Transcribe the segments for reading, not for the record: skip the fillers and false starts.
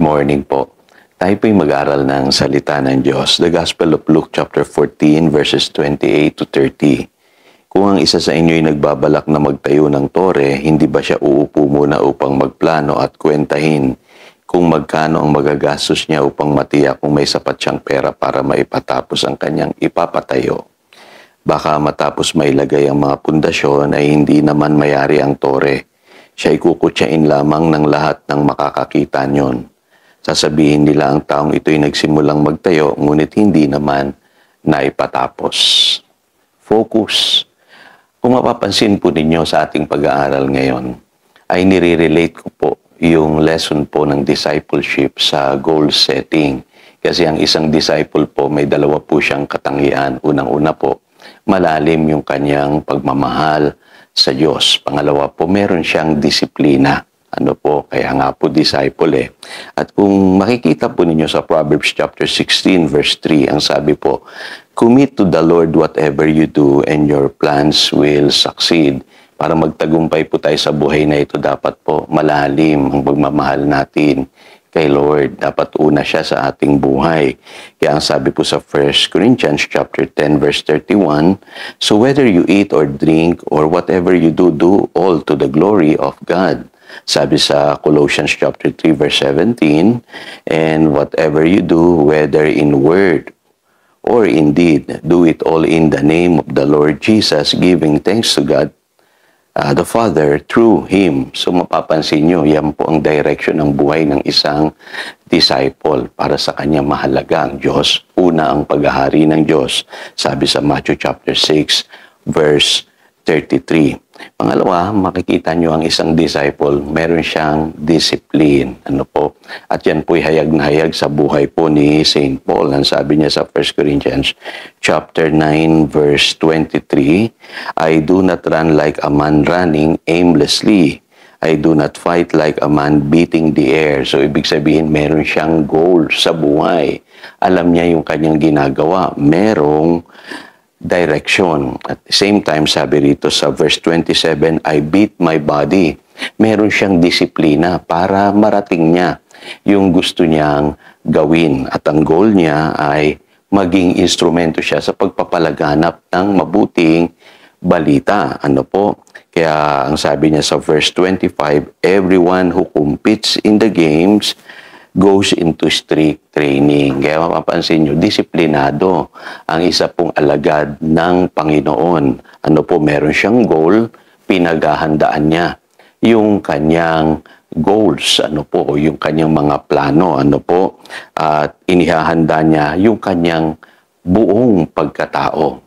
morning po. Tayo po'y mag-aral ng salita ng Diyos. The Gospel of Luke chapter 14 verses 28 to 30. Kung ang isa sa inyo ay nagbabalak na magtayo ng tore, hindi ba siya uupo muna upang magplano at kwentahin kung magkano ang magagastos niya upang matiyak kung may sapat siyang pera para maipatapos ang kanyang ipapatayo? Baka matapos mailagay ang mga pundasyon ay hindi naman mayari ang tore. Siya'y kukutsain lamang ng lahat ng makakakita niyon. Sasabihin nila ang taong ito'y nagsimulang magtayo, ngunit hindi naman naipatapos. Focus. Kung mapapansin po ninyo sa ating pag-aaral ngayon, ay nire-relate ko po yung lesson po ng discipleship sa goal setting. Kasi ang isang disciple po, may dalawa po siyang katangian. Unang-una po, malalim yung kanyang pagmamahal sa Diyos. Pangalawa po, meron siyang disiplina. Kaya nga po disciple . At kung makikita po ninyo sa Proverbs chapter 16 verse 3, ang sabi po, "Commit to the Lord whatever you do and your plans will succeed." Para magtagumpay po tayo sa buhay na ito, dapat po malalim ang pagmamahal natin kay Lord. Dapat una siya sa ating buhay. Kaya ang sabi po sa 1 Corinthians chapter 10 verse 31, "So whether you eat or drink or whatever you do, do all to the glory of God." Sabi sa Colossians chapter 3 verse 17, "And whatever you do, whether in word or in deed, do it all in the name of the Lord Jesus, giving thanks to God the Father through Him." So mapapansin nyo, yan po ang direction ng buhay ng isang disciple. Para sa kanya mahalaga ang Diyos. Una ang paghahari ng Diyos. Sabi sa Matthew chapter 6 verse 33. Pangalawa, makikita nyo ang isang disciple, meron siyang discipline. At yan po'y hayag na hayag sa buhay po ni St. Paul. Ang sabi niya sa 1 Corinthians chapter 9 verse 23, "I do not run like a man running aimlessly. I do not fight like a man beating the air." So ibig sabihin, meron siyang goal sa buhay. Alam niya yung kanyang ginagawa. Merong direction. At the same time, sabi rito sa verse 27, "I beat my body." Meron siyang disiplina para marating niya yung gusto niyang gawin. At ang goal niya ay maging instrumento siya sa pagpapalaganap ng mabuting balita. Kaya ang sabi niya sa verse 25, "Everyone who competes in the games goes into strict training." Kaya mapapansin nyo, disiplinado ang isa pong alagad ng Panginoon. Meron siyang goal, pinaghahandaan niya yung kanyang goals, yung kanyang mga plano, at inihahanda niya yung kanyang buong pagkatao,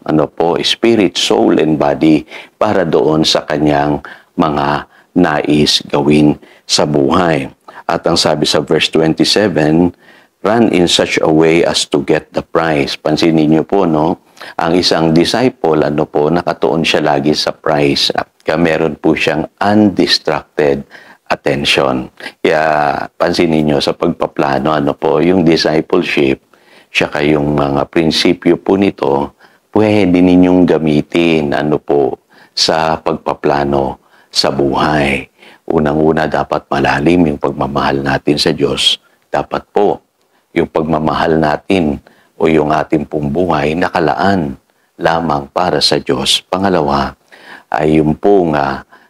spirit, soul, and body, para doon sa kanyang mga nais gawin sa buhay. At ang sabi sa verse 27, "Run in such a way as to get the prize." Pansinin niyo po, ang isang disciple, nakatuon siya lagi sa prize. Kaya meron po siyang undistracted attention. Kaya pansinin niyo sa pagpaplano, yung discipleship, tsaka yung mga prinsipyo po nito, pwede ninyong gamitin, sa pagpaplano sa buhay. Unang-una, dapat malalim yung pagmamahal natin sa Diyos. Dapat po, yung pagmamahal natin o yung ating pong buhay nakalaan lamang para sa Diyos. Pangalawa, ay yung pong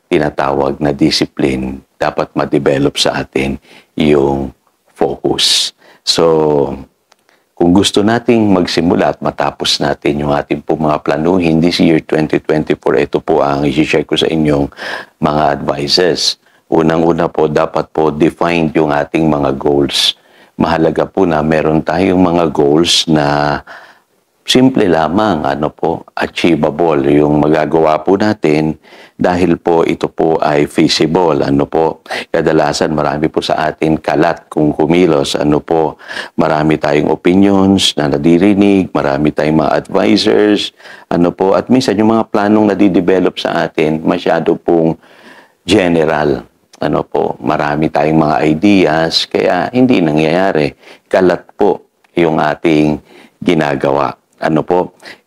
tinatawag na discipline. Dapat ma-develop sa atin yung focus. So, kung gusto nating magsimula at matapos natin yung ating po mga planuhin this year 2024, ito po ang i-share ko sa inyong mga advices. Unang-una po, dapat po define yung ating mga goals. Mahalaga po na meron tayong mga goals na simple lamang, achievable. Yung magagawa po natin dahil po ito po ay feasible. Kadalasan marami po sa atin kalat kung kumilos. Marami tayong opinions na nadirinig, marami tayong mga advisors. At minsan yung mga planong nadidevelop sa atin, masyado pong general. Marami tayong mga ideas, kaya hindi nangyayari. Kalat po yung ating ginagawa.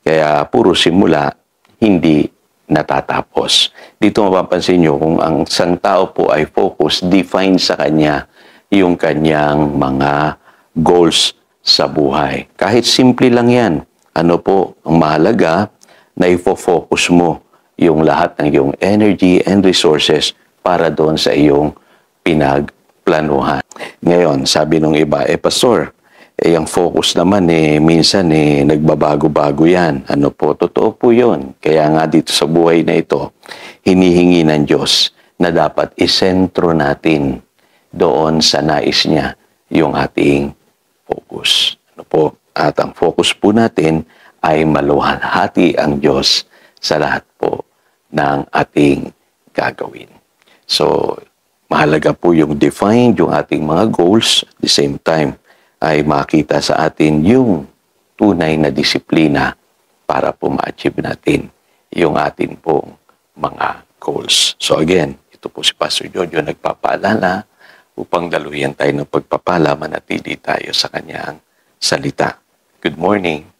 Kaya puro simula, hindi natatapos. Dito mapapansin nyo, kung ang isang tao po ay focus, define sa kanya yung kanyang mga goals sa buhay. Kahit simple lang yan. Ano po, ang mahalaga na ifo-focus mo yung lahat ng iyong energy and resources para doon sa iyong pinagplanuhan. Ngayon, sabi nung iba, pastor, ang focus naman minsan nagbabago-bago yan. Ano po, totoo po yun. Kaya nga dito sa buhay na ito, hinihingi ng Diyos na dapat isentro natin doon sa nais niya yung ating focus. Ano po? At ang focus po natin ay maluwalhati ang Diyos sa lahat po ng ating gagawin. So, mahalaga po yung define yung ating mga goals. At the same time, ay makita sa atin yung tunay na disiplina para po ma-achieve natin yung ating pong mga goals. So again, ito po si Pastor Jojo nagpapaalala upang daluyan tayo ng pagpapala, manatili tayo sa kanyang salita. Good morning.